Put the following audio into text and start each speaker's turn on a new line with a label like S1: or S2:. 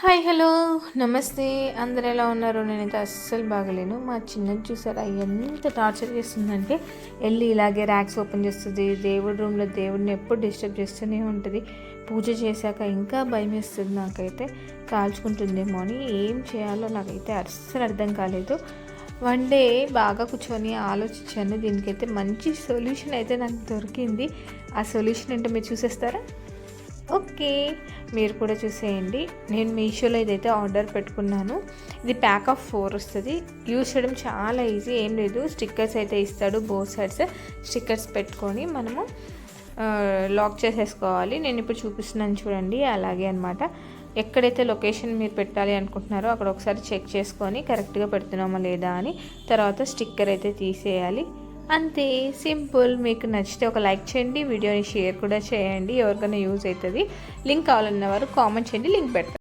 S1: Hi hello నమస్తే. అందరు ఎలా ఉన్నారు? నేనైతే అస్సలు బాగలేను. మా చిన్నది చూసారా ఎంత టార్చర్ చేస్తుందంటే వెళ్ళి ఇలాగే ర్యాక్స్ ఓపెన్ చేస్తుంది. దేవుడి రూమ్లో దేవుడిని ఎప్పుడు డిస్టర్బ్ చేస్తూనే ఉంటుంది. పూజ చేశాక ఇంకా భయం వేస్తుంది నాకైతే, కాల్చుకుంటుందేమో అని. ఏం చేయాలో నాకైతే అస్సలు అర్థం కాలేదు. వన్ డే బాగా కూర్చొని ఆలోచించాను. దీనికైతే మంచి సొల్యూషన్ అయితే నాకు దొరికింది. ఆ సొల్యూషన్ ఏంటో మీరు చూసేస్తారా? ఓకే, మీరు కూడా చూసేయండి. నేను మీషోలో ఇదైతే ఆర్డర్ పెట్టుకున్నాను. ఇది ప్యాక్ ఆఫ్ 4 వస్తుంది. యూజ్ చేయడం చాలా ఈజీ, ఏం లేదు. స్టిక్కర్స్ అయితే ఇస్తాడు, బోత్ సైడ్స్ స్టిక్కర్స్ పెట్టుకొని మనము లాక్ చేసేసుకోవాలి. నేను ఇప్పుడు చూపిస్తున్నాను చూడండి, అలాగే అనమాట. ఎక్కడైతే లొకేషన్ మీరు పెట్టాలి అనుకుంటున్నారో అక్కడ ఒకసారి చెక్ చేసుకొని కరెక్ట్గా పెడుతున్నామా లేదా అని, తర్వాత స్టిక్కర్ అయితే తీసేయాలి. అంతే, సింపుల్. మీకు నచ్చితే ఒక లైక్ చేయండి, వీడియోని షేర్ కూడా చేయండి, ఎవరికైనా యూజ్ అవుతుంది. లింక్ కావాలన్నవారు కామెంట్ చేయండి, లింక్ పెడతాను.